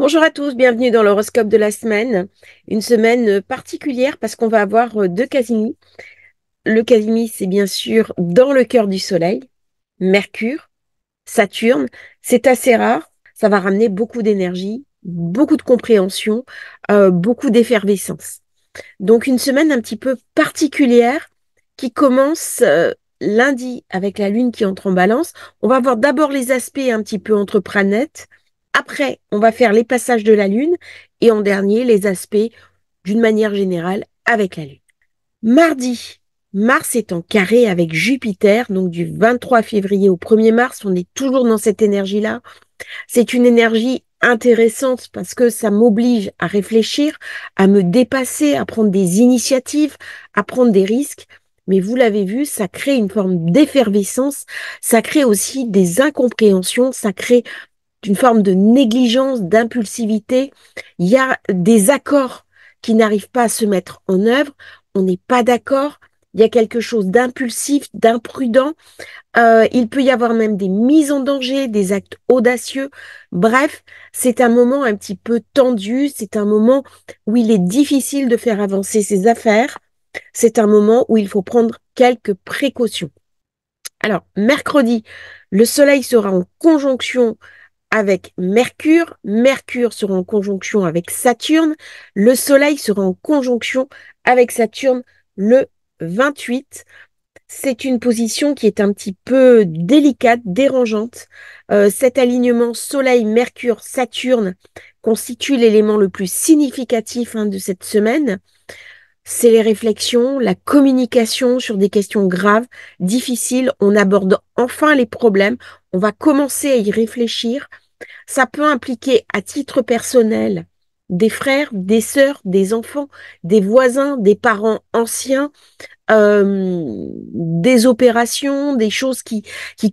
Bonjour à tous, bienvenue dans l'horoscope de la semaine. Une semaine particulière parce qu'on va avoir deux Casimi. Le Casimi, c'est bien sûr dans le cœur du Soleil, Mercure, Saturne. C'est assez rare, ça va ramener beaucoup d'énergie, beaucoup de compréhension, beaucoup d'effervescence. Donc une semaine un petit peu particulière qui commence lundi avec la Lune qui entre en Balance. On va voir d'abord les aspects un petit peu entre planètes. Après, on va faire les passages de la Lune et en dernier, les aspects d'une manière générale avec la Lune. Mardi, Mars est en carré avec Jupiter, donc du 23 février au 1er mars, on est toujours dans cette énergie-là. C'est une énergie intéressante parce que ça m'oblige à réfléchir, à me dépasser, à prendre des initiatives, à prendre des risques. Mais vous l'avez vu, ça crée une forme d'effervescence, ça crée aussi des incompréhensions, ça crée une forme de négligence, d'impulsivité. Il y a des accords qui n'arrivent pas à se mettre en œuvre. On n'est pas d'accord. Il y a quelque chose d'impulsif, d'imprudent. Il peut y avoir même des mises en danger, des actes audacieux. Bref, c'est un moment un petit peu tendu. C'est un moment où il est difficile de faire avancer ses affaires. C'est un moment où il faut prendre quelques précautions. Alors, mercredi, le Soleil sera en conjonction avec Mercure. Mercure sera en conjonction avec Saturne. Le Soleil sera en conjonction avec Saturne le 28. C'est une position qui est un petit peu délicate, dérangeante. Cet alignement Soleil-Mercure-Saturne constitue l'élément le plus significatif de cette semaine. C'est les réflexions, la communication sur des questions graves, difficiles. On aborde enfin les problèmes. On va commencer à y réfléchir. Ça peut impliquer à titre personnel des frères, des sœurs, des enfants, des voisins, des parents anciens, des opérations, des choses qui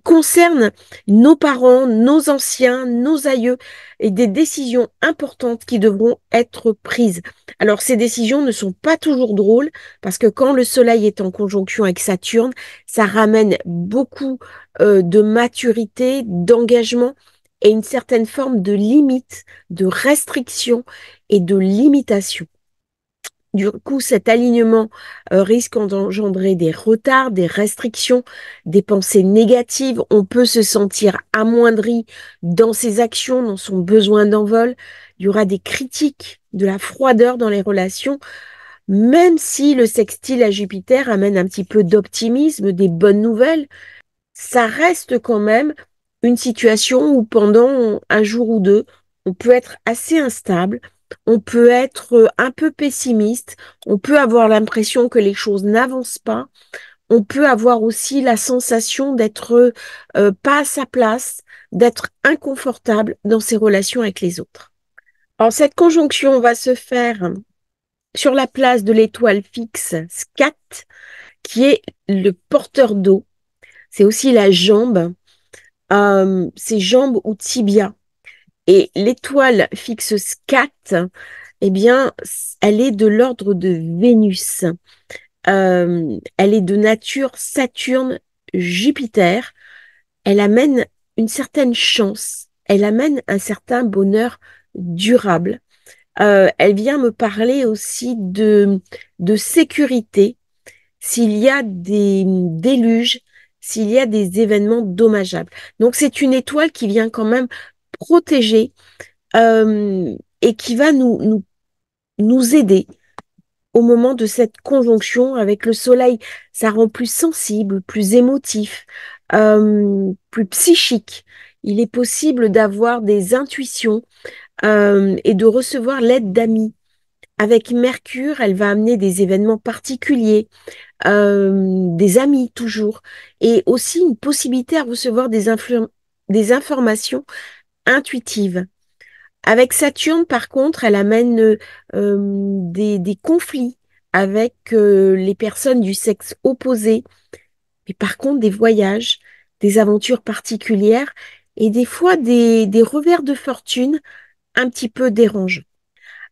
concernent nos parents, nos anciens, nos aïeux, et des décisions importantes qui devront être prises. Alors, ces décisions ne sont pas toujours drôles, parce que quand le Soleil est en conjonction avec Saturne, ça ramène beaucoup de maturité, d'engagement et une certaine forme de limite, de restriction et de limitation. Du coup, cet alignement risque d'engendrer des retards, des restrictions, des pensées négatives. On peut se sentir amoindri dans ses actions, dans son besoin d'envol. Il y aura des critiques, de la froideur dans les relations, même si le sextile à Jupiter amène un petit peu d'optimisme, des bonnes nouvelles. Ça reste quand même une situation où pendant un jour ou deux, on peut être assez instable, on peut être un peu pessimiste, on peut avoir l'impression que les choses n'avancent pas, on peut avoir aussi la sensation d'être pas à sa place, d'être inconfortable dans ses relations avec les autres. Alors, cette conjonction va se faire sur la place de l'étoile fixe Scat, qui est le porteur d'eau. C'est aussi la jambe, ses jambes ou tibia. Et l'étoile fixe Scat, eh bien, elle est de l'ordre de Vénus. Elle est de nature Saturne-Jupiter. Elle amène une certaine chance. Elle amène un certain bonheur durable. Elle vient me parler aussi de sécurité s'il y a des déluges, s'il y a des événements dommageables. Donc, c'est une étoile qui vient quand même protéger et qui va nous aider au moment de cette conjonction avec le soleil. Ça rend plus sensible, plus émotif, plus psychique. Il est possible d'avoir des intuitions et de recevoir l'aide d'amis. Avec Mercure, elle va amener des événements particuliers, des amis toujours, et aussi une possibilité à recevoir des informations intuitives. Avec Saturne, par contre, elle amène des conflits avec les personnes du sexe opposé, mais par contre des voyages, des aventures particulières et des fois des revers de fortune un petit peu dérangeants.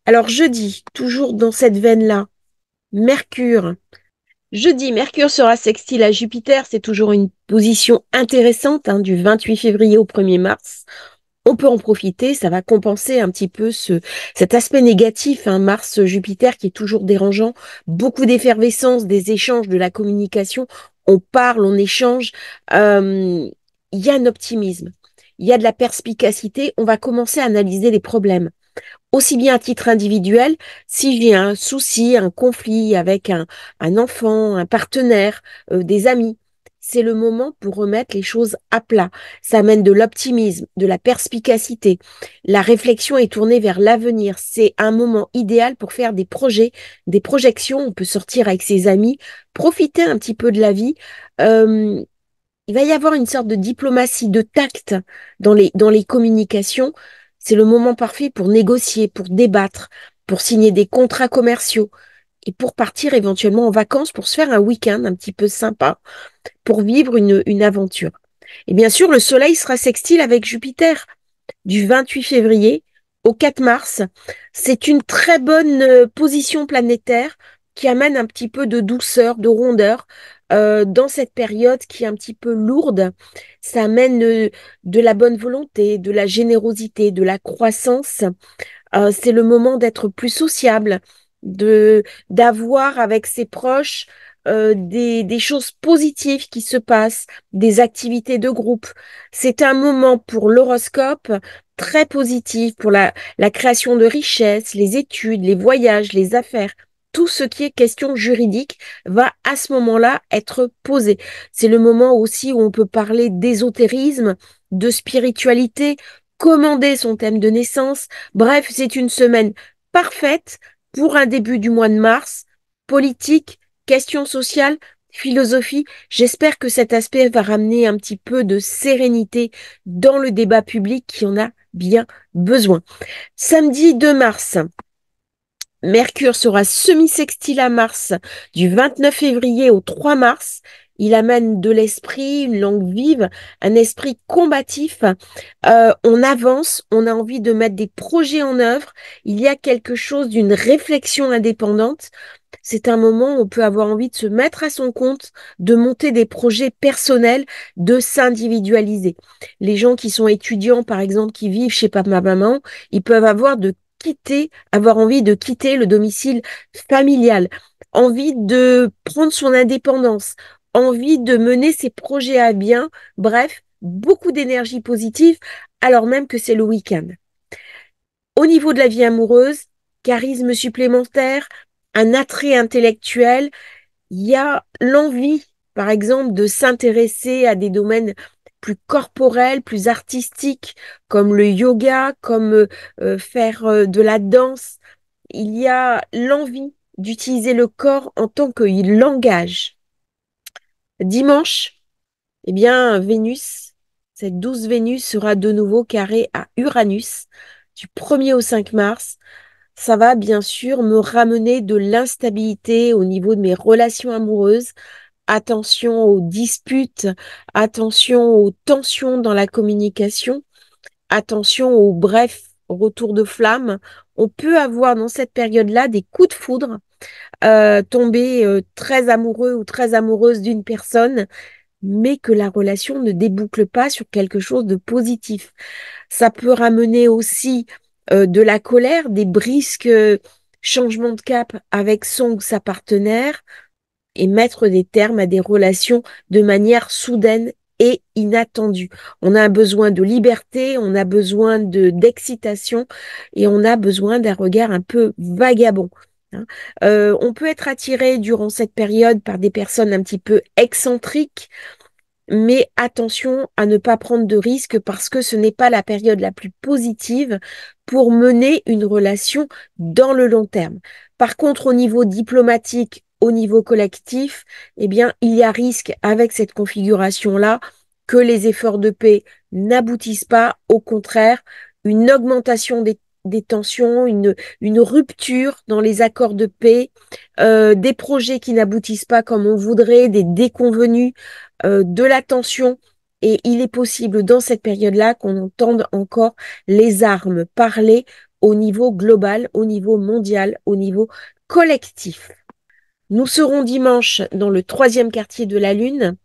Alors jeudi, toujours dans cette veine-là, Mercure. Jeudi, Mercure sera sextile à Jupiter, c'est toujours une position intéressante du 28 février au 1er mars. On peut en profiter, ça va compenser un petit peu cet aspect négatif, hein, Mars-Jupiter qui est toujours dérangeant, beaucoup d'effervescence, des échanges, de la communication, on parle, on échange, euh, il y a un optimisme, il y a de la perspicacité, on va commencer à analyser les problèmes aussi bien à titre individuel, si j'ai un souci, un conflit avec un enfant, un partenaire, des amis, c'est le moment pour remettre les choses à plat. Ça amène de l'optimisme, de la perspicacité. La réflexion est tournée vers l'avenir. C'est un moment idéal pour faire des projets, des projections. On peut sortir avec ses amis, profiter un petit peu de la vie. Euh, il va y avoir une sorte de diplomatie, de tact dans les communications. C'est le moment parfait pour négocier, pour débattre, pour signer des contrats commerciaux et pour partir éventuellement en vacances, pour se faire un week-end un petit peu sympa, pour vivre une aventure. Et bien sûr, le Soleil sera sextile avec Jupiter du 28 février au 4 mars. C'est une très bonne position planétaire qui amène un petit peu de douceur, de rondeur dans cette période qui est un petit peu lourde. Ça amène de la bonne volonté, de la générosité, de la croissance. C'est le moment d'être plus sociable, de d'avoir avec ses proches des choses positives qui se passent, des activités de groupe. C'est un moment pour l'horoscope très positif pour la création de richesses, les études, les voyages, les affaires. Tout ce qui est question juridique va à ce moment-là être posé. C'est le moment aussi où on peut parler d'ésotérisme, de spiritualité, commander son thème de naissance. Bref, c'est une semaine parfaite pour un début du mois de mars. Politique, questions sociales, philosophie. J'espère que cet aspect va ramener un petit peu de sérénité dans le débat public qui en a bien besoin. Samedi 2 mars, Mercure sera semi-sextile à Mars du 29 février au 3 mars. Il amène de l'esprit, une langue vive, un esprit combatif. On avance, on a envie de mettre des projets en œuvre. Il y a quelque chose d'une réflexion indépendante. C'est un moment où on peut avoir envie de se mettre à son compte, de monter des projets personnels, de s'individualiser. Les gens qui sont étudiants, par exemple, qui vivent chez papa, maman, ils peuvent avoir envie de quitter le domicile familial, envie de prendre son indépendance, envie de mener ses projets à bien. Bref, beaucoup d'énergie positive, alors même que c'est le week-end. Au niveau de la vie amoureuse, charisme supplémentaire, un attrait intellectuel, il y a l'envie, par exemple, de s'intéresser à des domaines plus corporels, plus artistiques, comme le yoga, comme faire de la danse. Il y a l'envie d'utiliser le corps en tant que langage. Dimanche, eh bien, Vénus, cette douce Vénus sera de nouveau carrée à Uranus du 1er au 5 mars. Ça va bien sûr me ramener de l'instabilité au niveau de mes relations amoureuses. Attention aux disputes, attention aux tensions dans la communication, attention aux brefs retours de flamme. On peut avoir dans cette période-là des coups de foudre, tomber très amoureux ou très amoureuse d'une personne, mais que la relation ne déboucle pas sur quelque chose de positif. Ça peut ramener aussi de la colère, des brisques changements de cap avec son ou sa partenaire et mettre des termes à des relations de manière soudaine et inattendue. On a besoin de liberté, on a besoin d'excitation et on a besoin d'un regard un peu vagabond. Hein. On peut être attiré durant cette période par des personnes un petit peu excentriques, mais attention à ne pas prendre de risques parce que ce n'est pas la période la plus positive pour mener une relation dans le long terme. Par contre, au niveau diplomatique, au niveau collectif, eh bien, il y a risque avec cette configuration-là que les efforts de paix n'aboutissent pas. Au contraire, une augmentation des tensions, une rupture dans les accords de paix, des projets qui n'aboutissent pas comme on voudrait, des déconvenus, de la tension. Et il est possible dans cette période-là qu'on entende encore les armes parler au niveau global, au niveau mondial, au niveau collectif. Nous serons dimanche dans le troisième quartier de la Lune,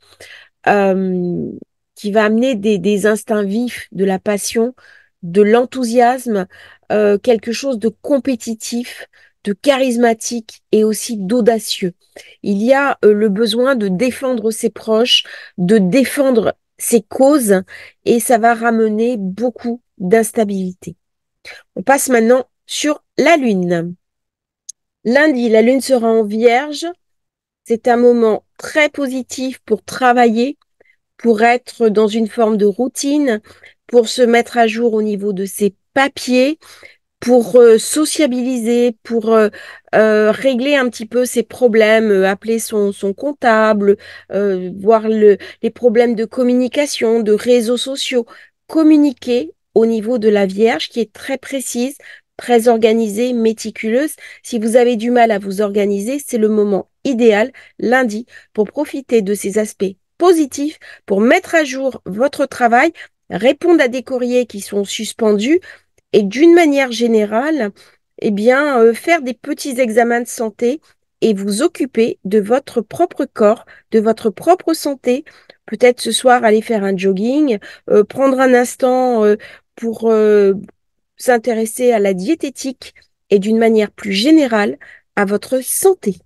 euh, qui va amener des instincts vifs, de la passion, de l'enthousiasme, quelque chose de compétitif, de charismatique et aussi d'audacieux. Il y a le besoin de défendre ses proches, de défendre ses causes et ça va ramener beaucoup d'instabilité. On passe maintenant sur la Lune. Lundi, la Lune sera en Vierge. C'est un moment très positif pour travailler, pour être dans une forme de routine, pour se mettre à jour au niveau de ses papiers, pour sociabiliser, pour régler un petit peu ses problèmes, appeler son comptable, voir les problèmes de communication, de réseaux sociaux, communiquer au niveau de la Vierge qui est très précise, très organisée, méticuleuse. Si vous avez du mal à vous organiser, c'est le moment idéal, lundi, pour profiter de ces aspects positifs, pour mettre à jour votre travail, répondre à des courriers qui sont suspendus, et d'une manière générale, eh bien, faire des petits examens de santé et vous occuper de votre propre corps, de votre propre santé. Peut-être ce soir aller faire un jogging, prendre un instant pour s'intéresser à la diététique et d'une manière plus générale à votre santé.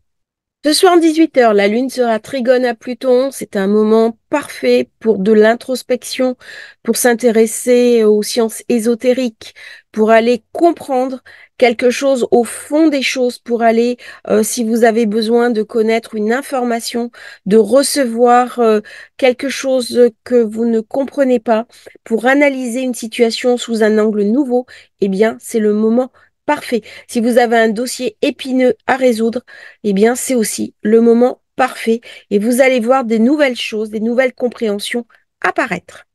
Ce soir, 18 h, la Lune sera trigone à Pluton. C'est un moment parfait pour de l'introspection, pour s'intéresser aux sciences ésotériques, pour aller comprendre quelque chose au fond des choses, pour aller, si vous avez besoin de connaître une information, de recevoir quelque chose que vous ne comprenez pas, pour analyser une situation sous un angle nouveau, eh bien, c'est le moment parfait. Si vous avez un dossier épineux à résoudre, eh bien, c'est aussi le moment parfait et vous allez voir des nouvelles choses, des nouvelles compréhensions apparaître.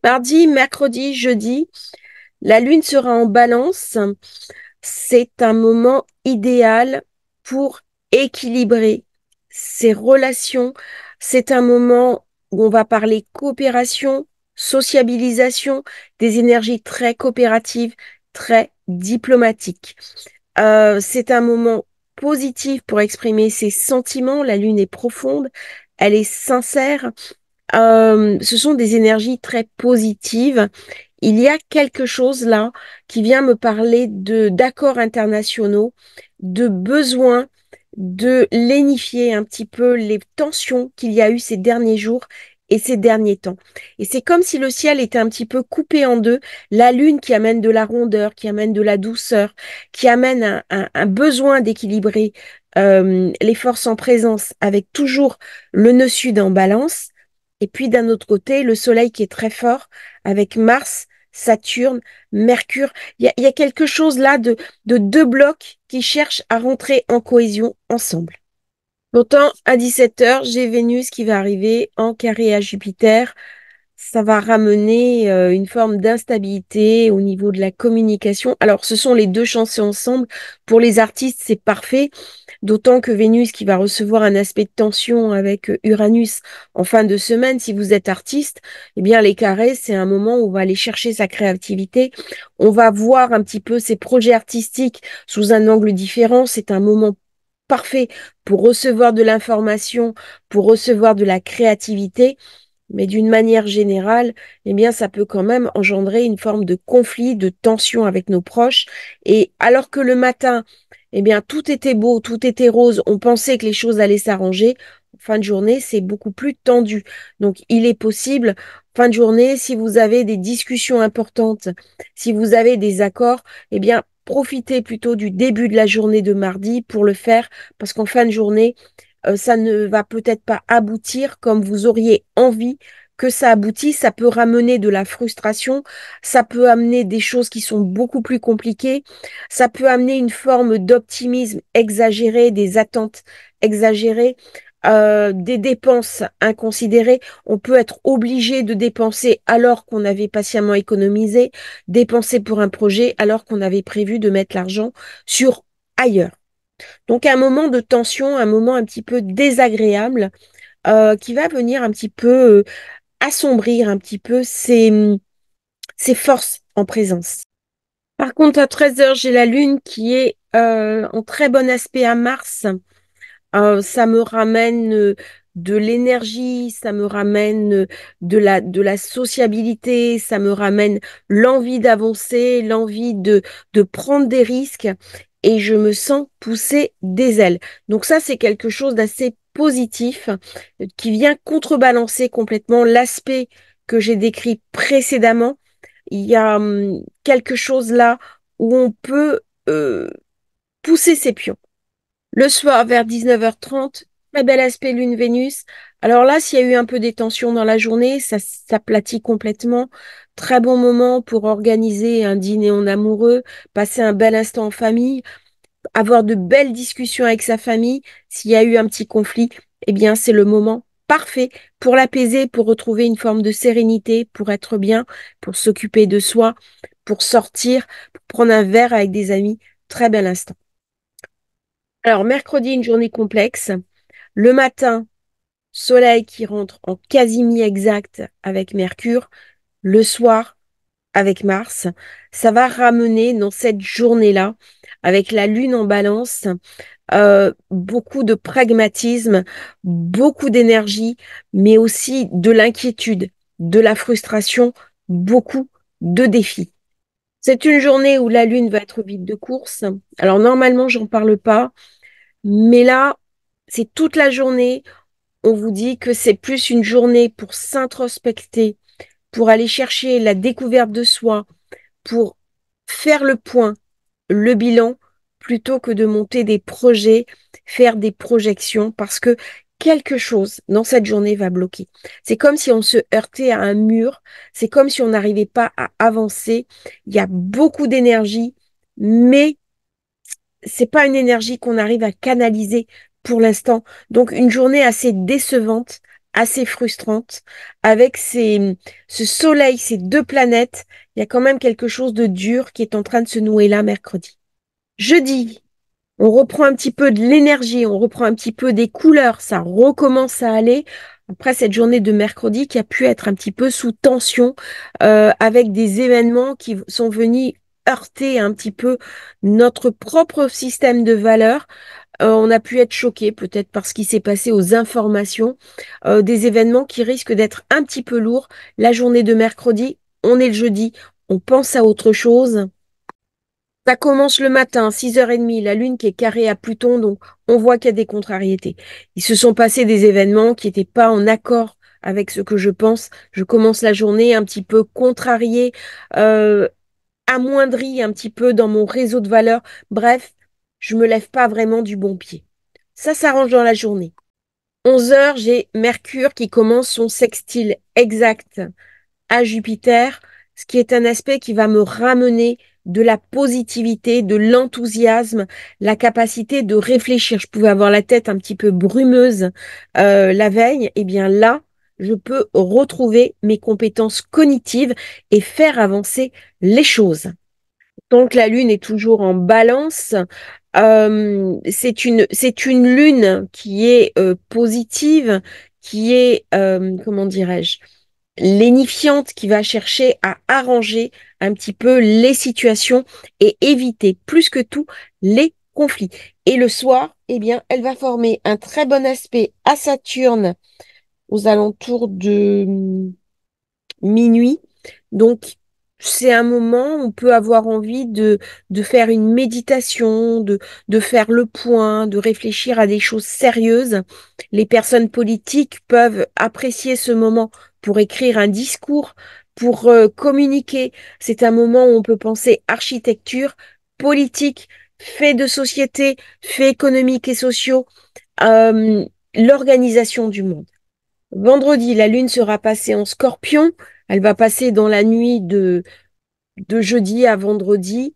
Mardi, mercredi, jeudi, la Lune sera en balance. C'est un moment idéal pour équilibrer ses relations. C'est un moment où on va parler coopération, sociabilisation, des énergies très coopératives, très diplomatiques. C'est un moment positif pour exprimer ses sentiments. La lune est profonde, elle est sincère. Ce sont des énergies très positives. Il y a quelque chose là qui vient me parler de d'accords internationaux, de besoin de lénifier un petit peu les tensions qu'il y a eu ces derniers jours et ces derniers temps. Et c'est comme si le ciel était un petit peu coupé en deux, la lune qui amène de la rondeur, qui amène de la douceur, qui amène un besoin d'équilibrer les forces en présence avec toujours le nœud sud en balance. Et puis d'un autre côté, le soleil qui est très fort avec Mars, Saturne, Mercure. Il y a quelque chose là de deux blocs qui cherchent à rentrer en cohésion ensemble. Pourtant, à 17 h, j'ai Vénus qui va arriver en carré à Jupiter. Ça va ramener une forme d'instabilité au niveau de la communication. Alors, ce sont les deux chanceux ensemble. Pour les artistes, c'est parfait. D'autant que Vénus qui va recevoir un aspect de tension avec Uranus en fin de semaine, si vous êtes artiste, eh bien les carrés, c'est un moment où on va aller chercher sa créativité. On va voir un petit peu ses projets artistiques sous un angle différent. C'est un moment parfait pour recevoir de l'information, pour recevoir de la créativité. Mais d'une manière générale, eh bien, ça peut quand même engendrer une forme de conflit, de tension avec nos proches. Et alors que le matin, eh bien, tout était beau, tout était rose, on pensait que les choses allaient s'arranger. En fin de journée, c'est beaucoup plus tendu. Donc, il est possible, fin de journée, si vous avez des discussions importantes, si vous avez des accords, eh bien, profitez plutôt du début de la journée de mardi pour le faire, parce qu'en fin de journée, ça ne va peut-être pas aboutir comme vous auriez envie que ça aboutisse. Ça peut ramener de la frustration, ça peut amener des choses qui sont beaucoup plus compliquées, ça peut amener une forme d'optimisme exagéré, des attentes exagérées. Des dépenses inconsidérées, on peut être obligé de dépenser alors qu'on avait patiemment économisé, dépenser pour un projet alors qu'on avait prévu de mettre l'argent sur ailleurs. Donc un moment de tension, un moment un petit peu désagréable qui va venir un petit peu assombrir un petit peu ses forces en présence. Par contre, à 13 h, j'ai la Lune qui est en très bon aspect à Mars. Ça me ramène de l'énergie, ça me ramène de la sociabilité, ça me ramène l'envie d'avancer, l'envie de prendre des risques et je me sens pousser des ailes. Donc ça, c'est quelque chose d'assez positif qui vient contrebalancer complètement l'aspect que j'ai décrit précédemment. Il y a quelque chose là où on peut pousser ses pions. Le soir, vers 19h30, très bel aspect Lune-Vénus. Alors là, s'il y a eu un peu des tensions dans la journée, ça s'aplatit complètement. Très bon moment pour organiser un dîner en amoureux, passer un bel instant en famille, avoir de belles discussions avec sa famille. S'il y a eu un petit conflit, eh bien, c'est le moment parfait pour l'apaiser, pour retrouver une forme de sérénité, pour être bien, pour s'occuper de soi, pour sortir, pour prendre un verre avec des amis. Très bel instant. Alors, mercredi, une journée complexe. Le matin, Soleil qui rentre en quasi exact avec Mercure. Le soir, avec Mars. Ça va ramener dans cette journée-là, avec la Lune en balance, beaucoup de pragmatisme, beaucoup d'énergie, mais aussi de l'inquiétude, de la frustration, beaucoup de défis. C'est une journée où la Lune va être vide de course. Alors normalement, j'en parle pas, mais là, c'est toute la journée. On vous dit que c'est plus une journée pour s'introspecter, pour aller chercher la découverte de soi, pour faire le point, le bilan, plutôt que de monter des projets, faire des projections, parce que quelque chose dans cette journée va bloquer. C'est comme si on se heurtait à un mur, c'est comme si on n'arrivait pas à avancer. Il y a beaucoup d'énergie, mais c'est pas une énergie qu'on arrive à canaliser pour l'instant. Donc une journée assez décevante, assez frustrante, avec ce soleil, ces deux planètes, il y a quand même quelque chose de dur qui est en train de se nouer là mercredi. Jeudi, on reprend un petit peu de l'énergie, on reprend un petit peu des couleurs, ça recommence à aller. Après cette journée de mercredi qui a pu être un petit peu sous tension, avec des événements qui sont venus heurter un petit peu notre propre système de valeurs. On a pu être choqué peut-être par ce qui s'est passé aux informations, des événements qui risquent d'être un petit peu lourds. La journée de mercredi, on est le jeudi, on pense à autre chose. Ça commence le matin, 6h30, la Lune qui est carrée à Pluton, donc on voit qu'il y a des contrariétés. Il se sont passés des événements qui n'étaient pas en accord avec ce que je pense. Je commence la journée un petit peu contrariée, euh, amoindrie un petit peu dans mon réseau de valeurs. Bref, je me lève pas vraiment du bon pied. Ça s'arrange dans la journée. 11h, j'ai Mercure qui commence son sextile exact à Jupiter, ce qui est un aspect qui va me ramener de la positivité, de l'enthousiasme, la capacité de réfléchir. Je pouvais avoir la tête un petit peu brumeuse la veille, et bien là, je peux retrouver mes compétences cognitives et faire avancer les choses. Donc la lune est toujours en balance. C'est une lune qui est positive, qui est, comment dirais-je, lénifiante, qui va chercher à arranger un petit peu les situations et éviter plus que tout les conflits. Et le soir, eh bien, elle va former un très bon aspect à Saturne aux alentours de minuit. Donc, c'est un moment où on peut avoir envie de faire une méditation, de faire le point, de réfléchir à des choses sérieuses. Les personnes politiques peuvent apprécier ce moment pour écrire un discours, pour communiquer. C'est un moment où on peut penser architecture, politique, faits de société, faits économiques et sociaux, euh, l'organisation du monde. Vendredi, la lune sera passée en Scorpion. Elle va passer dans la nuit de jeudi à vendredi.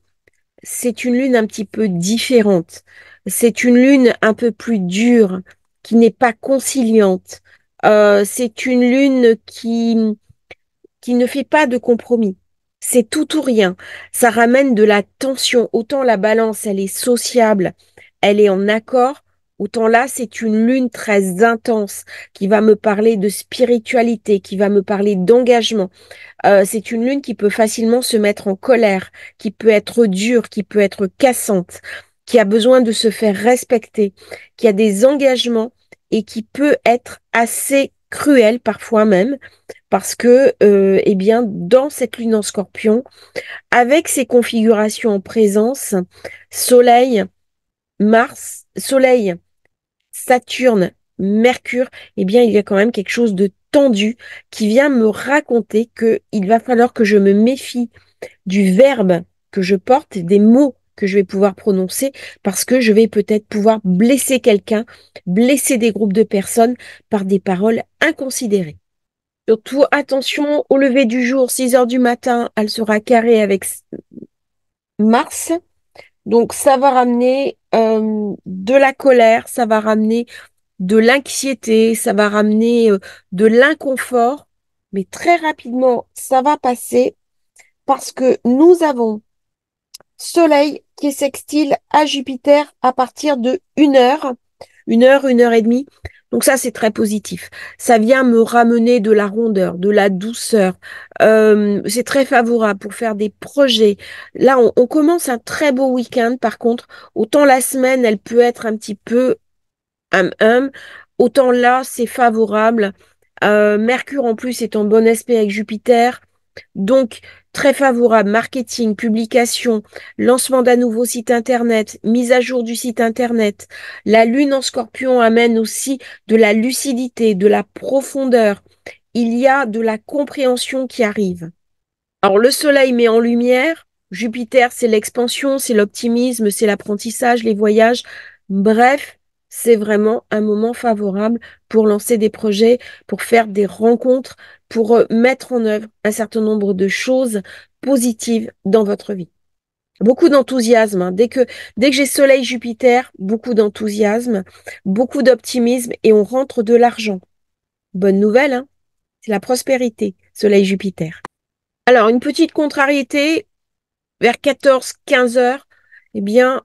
C'est une lune un petit peu différente. C'est une lune un peu plus dure, qui n'est pas conciliante. C'est une lune qui ne fait pas de compromis. C'est tout ou rien. Ça ramène de la tension. Autant la balance, elle est sociable, elle est en accord. Autant là, c'est une lune très intense qui va me parler de spiritualité, qui va me parler d'engagement. C'est une lune qui peut facilement se mettre en colère, qui peut être dure, qui peut être cassante, qui a besoin de se faire respecter, qui a des engagements et qui peut être assez cruel parfois même, parce que, eh bien, dans cette lune en Scorpion, avec ces configurations en présence, Soleil, Mars, Soleil, Saturne, Mercure, eh bien, il y a quand même quelque chose de tendu qui vient me raconter que il va falloir que je me méfie du verbe que je porte, des mots que je vais pouvoir prononcer, parce que je vais peut-être pouvoir blesser quelqu'un, blesser des groupes de personnes par des paroles inconsidérées. Surtout, attention, au lever du jour, 6 heures du matin, elle sera carrée avec Mars. Donc, ça va ramener de la colère, ça va ramener de l'anxiété, ça va ramener de l'inconfort. Mais très rapidement, ça va passer parce que nous avons Soleil qui est sextile à Jupiter à partir de 1 heure, 1 heure, 1 heure et demie. Donc ça, c'est très positif. Ça vient me ramener de la rondeur, de la douceur. C'est très favorable pour faire des projets. Là, on commence un très beau week-end. Par contre, autant la semaine, elle peut être un petit peu hum, autant là, c'est favorable. Mercure, en plus, est en bon aspect avec Jupiter. Donc, très favorable, marketing, publication, lancement d'un nouveau site internet, mise à jour du site internet. La lune en Scorpion amène aussi de la lucidité, de la profondeur. Il y a de la compréhension qui arrive. Alors, le soleil met en lumière. Jupiter, c'est l'expansion, c'est l'optimisme, c'est l'apprentissage, les voyages. Bref, c'est vraiment un moment favorable pour lancer des projets, pour faire des rencontres, pour mettre en œuvre un certain nombre de choses positives dans votre vie. Beaucoup d'enthousiasme, hein. Dès que j'ai Soleil Jupiter, beaucoup d'enthousiasme, beaucoup d'optimisme et on rentre de l'argent. Bonne nouvelle, hein, c'est la prospérité, Soleil Jupiter. Alors, une petite contrariété, vers 14-15 heures, eh bien,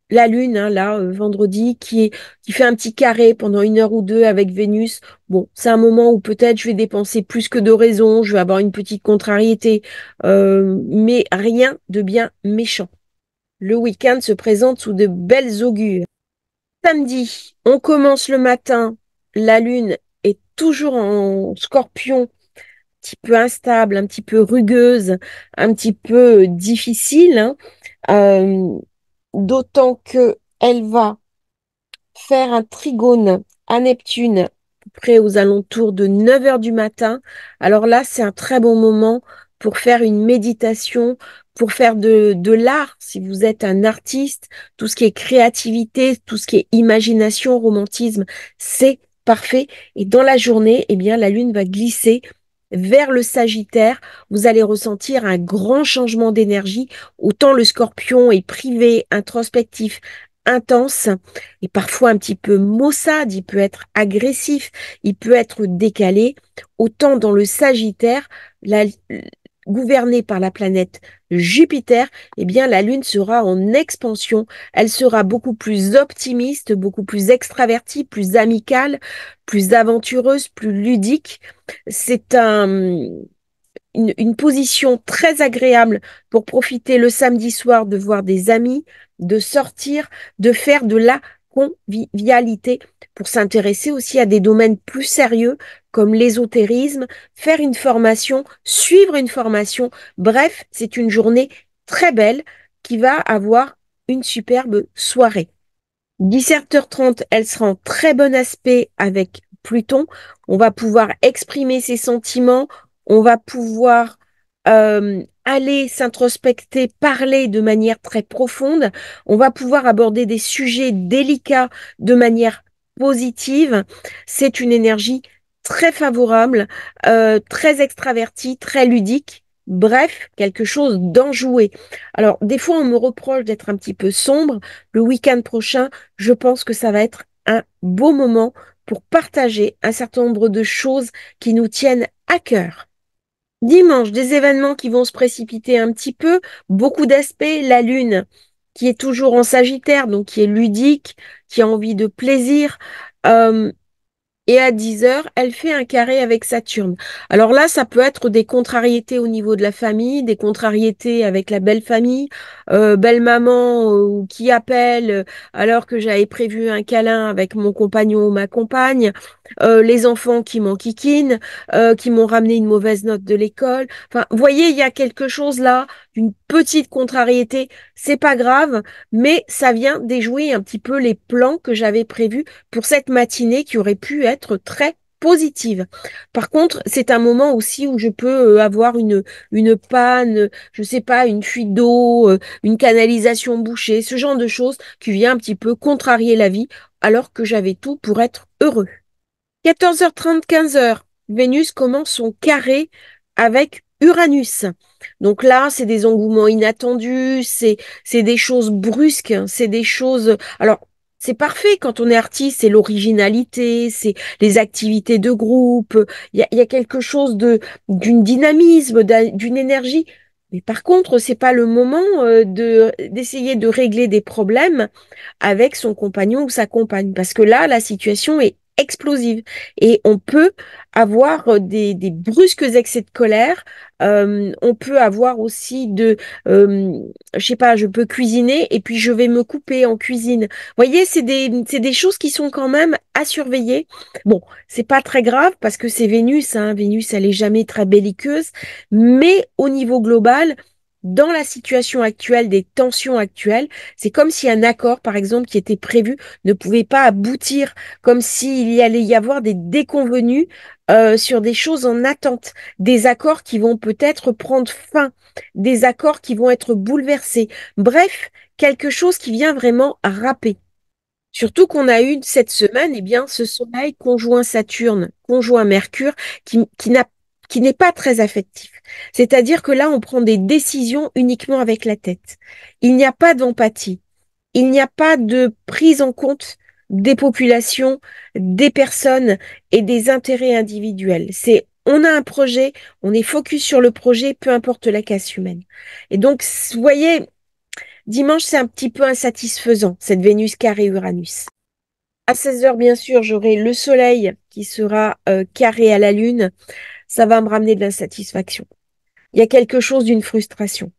la Lune, hein, là, vendredi, qui fait un petit carré pendant 1 heure ou 2 avec Vénus. Bon, c'est un moment où peut-être je vais dépenser plus que de raison, je vais avoir une petite contrariété, mais rien de bien méchant. Le week-end se présente sous de belles augures. Samedi, on commence le matin, la Lune est toujours en Scorpion, petit peu instable, un petit peu rugueuse, un petit peu difficile, hein. Euh, D'autant que elle va faire un trigone à Neptune, à peu près aux alentours de 9 heures du matin. Alors là, c'est un très bon moment pour faire une méditation, pour faire de l'art, si vous êtes un artiste, tout ce qui est créativité, tout ce qui est imagination, romantisme, c'est parfait. Et dans la journée, eh bien, la Lune va glisser vers le Sagittaire. Vous allez ressentir un grand changement d'énergie. Autant le Scorpion est privé, introspectif, intense et parfois un petit peu maussade, il peut être agressif, il peut être décalé. Autant dans le Sagittaire, gouverné par la planète Jupiter, eh bien la Lune sera en expansion. Elle sera beaucoup plus optimiste, beaucoup plus extravertie, plus amicale, plus aventureuse, plus ludique. C'est une position très agréable pour profiter le samedi soir de voir des amis, de sortir, de faire de la convivialité, pour s'intéresser aussi à des domaines plus sérieux comme l'ésotérisme, faire une formation, suivre une formation. Bref, c'est une journée très belle qui va avoir une superbe soirée. 17h30, elle sera en très bon aspect avec Pluton. On va pouvoir exprimer ses sentiments, on va pouvoir aller s'introspecter, parler de manière très profonde, on va pouvoir aborder des sujets délicats de manière positive. C'est une énergie très favorable, très extravertie, très ludique. Bref, quelque chose d'enjoué. Alors, des fois, on me reproche d'être un petit peu sombre. Le week-end prochain, je pense que ça va être un beau moment pour partager un certain nombre de choses qui nous tiennent à cœur. Dimanche, des événements qui vont se précipiter un petit peu, beaucoup d'aspects, la Lune qui est toujours en Sagittaire, donc qui est ludique, qui a envie de plaisir. Euh, et à 10 heures, elle fait un carré avec Saturne. Alors là, ça peut être des contrariétés au niveau de la famille, des contrariétés avec la belle famille, belle-maman qui appelle alors que j'avais prévu un câlin avec mon compagnon ou ma compagne, les enfants qui m'enquiquinent, qui m'ont ramené une mauvaise note de l'école. Enfin, vous voyez, il y a quelque chose là, une petite contrariété, c'est pas grave, mais ça vient déjouer un petit peu les plans que j'avais prévus pour cette matinée qui aurait pu être très positive. Par contre, c'est un moment aussi où je peux avoir une panne, je sais pas, une fuite d'eau, une canalisation bouchée, ce genre de choses qui vient un petit peu contrarier la vie alors que j'avais tout pour être heureux. 14h30, 15h, Vénus commence son carré avec Uranus. Donc là, c'est des engouements inattendus, c'est des choses brusques, c'est des choses. Alors, c'est parfait quand on est artiste, c'est l'originalité, c'est les activités de groupe, il y a quelque chose d'une dynamisme, d'une énergie. Mais par contre, c'est pas le moment d'essayer de régler des problèmes avec son compagnon ou sa compagne. Parce que là, la situation est explosive et on peut avoir des brusques excès de colère. On peut avoir aussi je sais pas, je peux cuisiner et puis je vais me couper en cuisine. Vous voyez, c'est des choses qui sont quand même à surveiller. Bon, c'est pas très grave parce que c'est Vénus, hein. Vénus, elle est jamais très belliqueuse, mais au niveau global, dans la situation actuelle, des tensions actuelles, c'est comme si un accord, par exemple, qui était prévu ne pouvait pas aboutir, comme s'il y allait y avoir des déconvenus sur des choses en attente, des accords qui vont peut-être prendre fin, des accords qui vont être bouleversés. Bref, quelque chose qui vient vraiment râper. Surtout qu'on a eu cette semaine, eh bien, ce Soleil conjoint Saturne, conjoint Mercure, qui n'est pas très affectif. C'est-à-dire que là, on prend des décisions uniquement avec la tête. Il n'y a pas d'empathie. Il n'y a pas de prise en compte des populations, des personnes et des intérêts individuels. On a un projet, on est focus sur le projet, peu importe la casse humaine. Et donc, vous voyez, dimanche, c'est un petit peu insatisfaisant, cette Vénus carré Uranus. À 16 heures, bien sûr, j'aurai le Soleil qui sera carré à la Lune. Ça va me ramener de l'insatisfaction. Il y a quelque chose d'une frustration.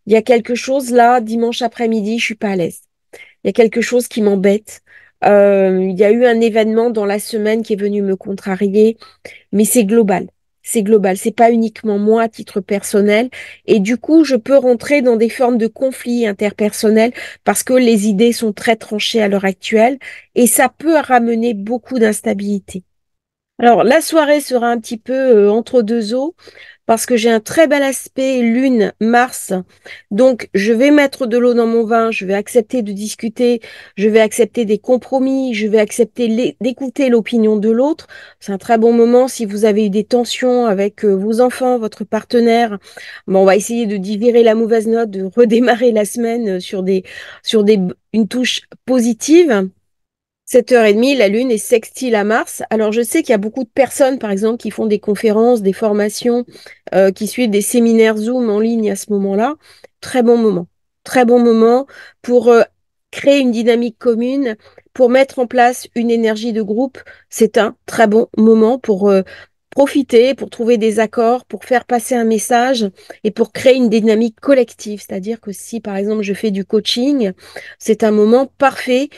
Il y a quelque chose là, dimanche après-midi, je suis pas à l'aise. Il y a quelque chose qui m'embête. Il y a eu un événement dans la semaine qui est venu me contrarier, mais c'est global. C'est global. C'est pas uniquement moi à titre personnel. Et du coup, je peux rentrer dans des formes de conflits interpersonnels parce que les idées sont très tranchées à l'heure actuelle et ça peut ramener beaucoup d'instabilité. Alors, la soirée sera un petit peu entre deux eaux parce que j'ai un très bel aspect Lune-Mars. Donc, je vais mettre de l'eau dans mon vin, je vais accepter de discuter, je vais accepter des compromis, je vais accepter d'écouter l'opinion de l'autre. C'est un très bon moment si vous avez eu des tensions avec vos enfants, votre partenaire. Bon, on va essayer de digérer la mauvaise note, de redémarrer la semaine une touche positive. 7h30, la Lune est sextile à Mars. Alors, je sais qu'il y a beaucoup de personnes, par exemple, qui font des conférences, des formations, qui suivent des séminaires Zoom en ligne à ce moment-là. Très bon moment. Très bon moment pour créer une dynamique commune, pour mettre en place une énergie de groupe. C'est un très bon moment pour profiter, pour trouver des accords, pour faire passer un message et pour créer une dynamique collective. C'est-à-dire que si, par exemple, je fais du coaching, c'est un moment parfait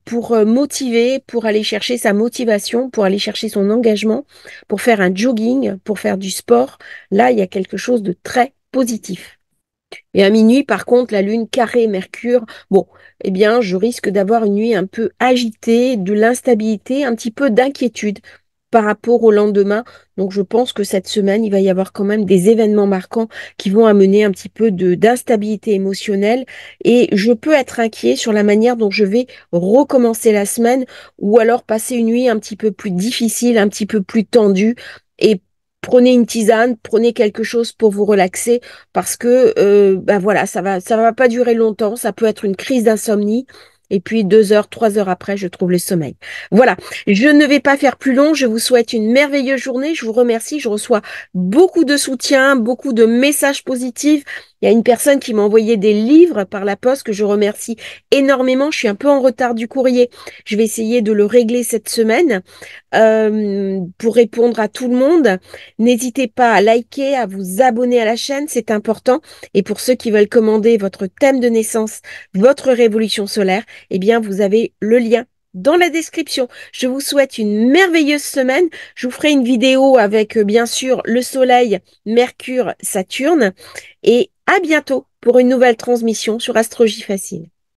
pour motiver, pour aller chercher sa motivation, pour aller chercher son engagement, pour faire un jogging, pour faire du sport. Là, il y a quelque chose de très positif. Et à minuit, par contre, la Lune carré Mercure, bon, eh bien, je risque d'avoir une nuit un peu agitée, de l'instabilité, un petit peu d'inquiétude par rapport au lendemain. Donc, je pense que cette semaine, il va y avoir quand même des événements marquants qui vont amener un petit peu d'instabilité émotionnelle. Et je peux être inquiet sur la manière dont je vais recommencer la semaine ou alors passer une nuit un petit peu plus difficile, un petit peu plus tendue. Et prenez une tisane, prenez quelque chose pour vous relaxer parce que ben voilà, ça va pas durer longtemps. Ça peut être une crise d'insomnie. Et puis 2 heures, 3 heures après, je trouve le sommeil. Voilà, je ne vais pas faire plus long. Je vous souhaite une merveilleuse journée. Je vous remercie. Je reçois beaucoup de soutien, beaucoup de messages positifs. Il y a une personne qui m'a envoyé des livres par la poste que je remercie énormément. Je suis un peu en retard du courrier. Je vais essayer de le régler cette semaine pour répondre à tout le monde. N'hésitez pas à liker, à vous abonner à la chaîne, c'est important. Et pour ceux qui veulent commander votre thème de naissance, votre révolution solaire, eh bien, vous avez le lien dans la description. Je vous souhaite une merveilleuse semaine. Je vous ferai une vidéo avec, bien sûr, le Soleil, Mercure, Saturne. Et à bientôt pour une nouvelle transmission sur Astrologie Facile.